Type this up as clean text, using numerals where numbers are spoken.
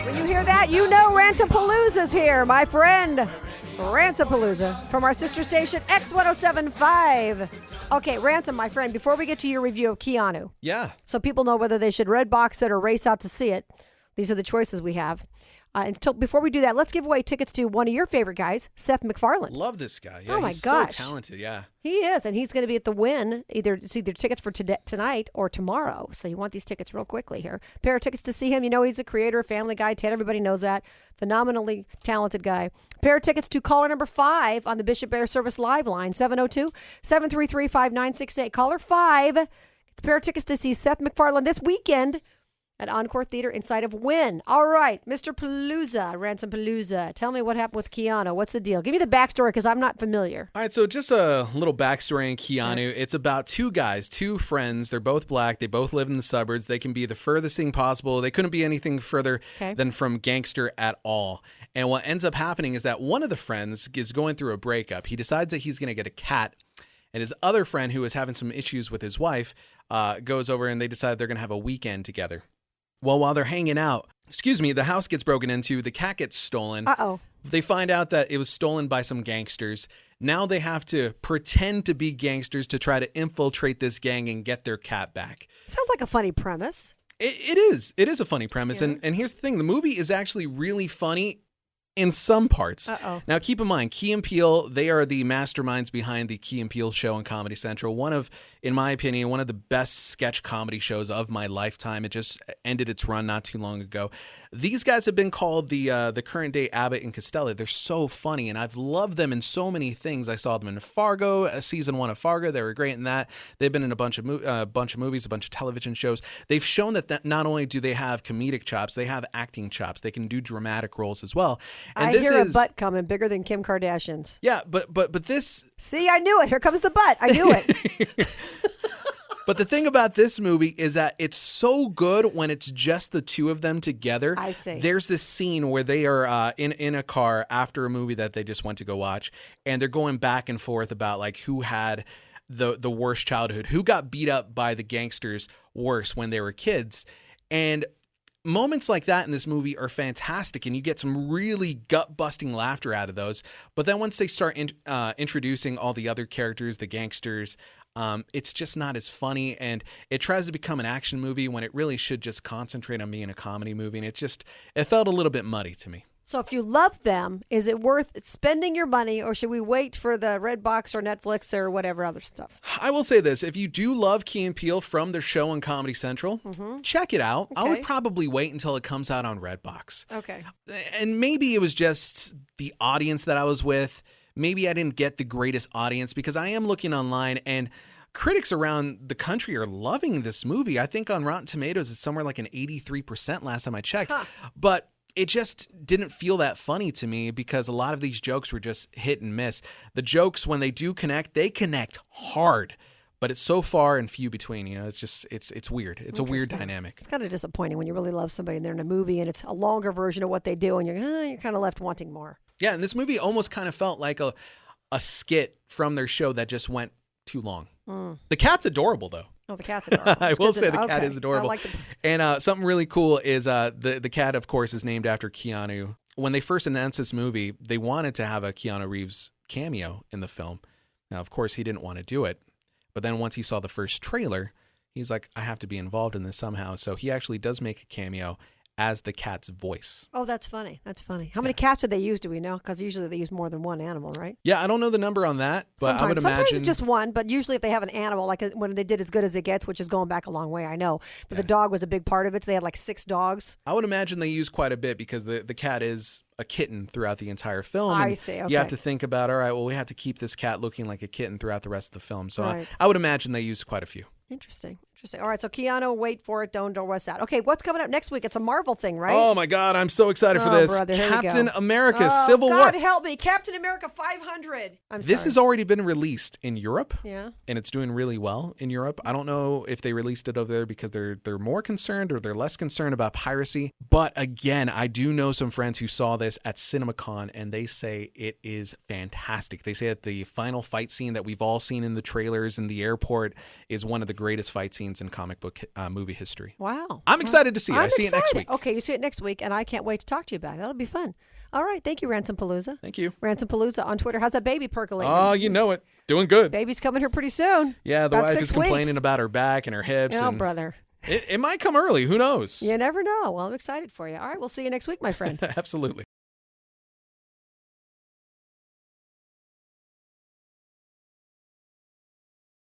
When you hear that, you know Rantapalooza's here, my friend. Rantapalooza from our sister station X1075. Okay, Ransom, my friend, before we get to your review of Keanu. Yeah. So people know whether they should red box it or race out to see it. These are the choices we have. Before we do that, let's give away tickets to one of your favorite guys, Seth MacFarlane. Love this guy. Yeah, oh my he's gosh. so talented, yeah. He is, and he's going to be at the Wynn. It's either tickets for tonight or tomorrow. So you want these tickets real quickly here. Pair of tickets to see him. You know he's a creator, Family Guy, Ted. Everybody knows that. Phenomenally talented guy. Pair of tickets to caller number 5 on the Bishop Air Service Live line, 702-733-5968. Caller 5. It's a pair of tickets to see Seth MacFarlane this weekend at Encore Theater inside of Wynn. All right, Mr. Palooza, Ransom Palooza. Tell me what happened with Keanu. What's the deal? Give me the backstory because I'm not familiar. All right, so just a little backstory on Keanu. Yeah. It's about two guys, two friends. They're both black. They both live in the suburbs. They can be the furthest thing possible. They couldn't be anything further than from gangster at all. And what ends up happening is that one of the friends is going through a breakup. He decides that he's going to get a cat. And his other friend, who is having some issues with his wife, goes over and they decide they're going to have a weekend together. Well, while they're hanging out, the house gets broken into, the cat gets stolen. Uh-oh. They find out that it was stolen by some gangsters. Now they have to pretend to be gangsters to try to infiltrate this gang and get their cat back. Sounds like a funny premise. It is. It is a funny premise. Yeah. And here's the thing. The movie is actually really funny in some parts. Uh-oh. Now, keep in mind, Key and Peele, they are the masterminds behind the Key and Peele show on Comedy Central. In my opinion, one of the best sketch comedy shows of my lifetime. It just ended its run not too long ago. These guys have been called the current day Abbott and Costello. They're so funny, and I've loved them in so many things. I saw them in Fargo, season 1 of Fargo. They were great in that. They've been in a bunch of movies, a bunch of television shows. They've shown that not only do they have comedic chops, they have acting chops. They can do dramatic roles as well. And I hear a butt coming bigger than Kim Kardashian's. Yeah, but this... See, I knew it. Here comes the butt. I knew it. But the thing about this movie is that it's so good when it's just the two of them together. I see. There's this scene where they are in a car after a movie that they just went to go watch, and they're going back and forth about like who had the worst childhood, who got beat up by the gangsters worse when they were kids. And moments like that in this movie are fantastic, and you get some really gut-busting laughter out of those. But then once they start introducing all the other characters, the gangsters, it's just not as funny, and it tries to become an action movie when it really should just concentrate on being a comedy movie, and it felt a little bit muddy to me. So if you love them, is it worth spending your money, or should we wait for the Redbox or Netflix or whatever other stuff? I will say this. If you do love Key and Peele from their show on Comedy Central, check it out. Okay. I would probably wait until it comes out on Redbox. Okay. And maybe it was just the audience that I was with. Maybe I didn't get the greatest audience, because I am looking online and critics around the country are loving this movie. I think on Rotten Tomatoes, it's somewhere like an 83% last time I checked. Huh. But it just didn't feel that funny to me, because a lot of these jokes were just hit and miss. The jokes, when they do connect, they connect hard. But it's so far and few between. You know, it's just it's weird. It's a weird dynamic. It's kind of disappointing when you really love somebody and they're in a movie and it's a longer version of what they do, and you're kind of left wanting more. Yeah, and this movie almost kind of felt like a skit from their show that just went too long. The cat's adorable, though. Oh, the cat's adorable. I will say the cat is adorable. And something really cool is the cat, of course, is named after Keanu. When they first announced this movie, they wanted to have a Keanu Reeves cameo in the film. Now, of course, he didn't want to do it. But then once he saw the first trailer, he's like, I have to be involved in this somehow. So he actually does make a cameo as the cat's voice. Oh, that's funny. That's funny. How many cats do they use, do we know? Because usually they use more than one animal, right? Yeah, I don't know the number on that, but I would imagine. Sometimes it's just one, but usually if they have an animal, like when they did As Good As It Gets, which is going back a long way, I know. But the dog was a big part of it, so they had like 6 dogs. I would imagine they use quite a bit, because the cat is a kitten throughout the entire film. I see, okay. You have to think about, all right, well, we have to keep this cat looking like a kitten throughout the rest of the film. So I would imagine they use quite a few. Interesting. Interesting. All right, so Keanu, wait for it. Don't miss out. Okay, what's coming up next week? It's a Marvel thing, right? Oh my God, I'm so excited for this. Brother, here we go. Captain America: Civil War. God help me, Captain America 500. This has already been released in Europe. Yeah. And it's doing really well in Europe. I don't know if they released it over there because they're more concerned or they're less concerned about piracy. But again, I do know some friends who saw this at CinemaCon and they say it is fantastic. They say that the final fight scene that we've all seen in the trailers in the airport is one of the greatest fight scenes in comic book movie history. Wow. I'm excited to see it. I see it next week. Okay, you see it next week, and I can't wait to talk to you about it. That'll be fun. All right, thank you, Ransom Palooza. Thank you. Ransom Palooza on Twitter. How's that baby percolating? Oh, you know it. Doing good. Baby's coming here pretty soon. Yeah, the About wife 6 is complaining weeks. about her back and her hips. Oh, and brother. it might come early. Who knows? You never know. Well, I'm excited for you. All right, we'll see you next week, my friend. Absolutely.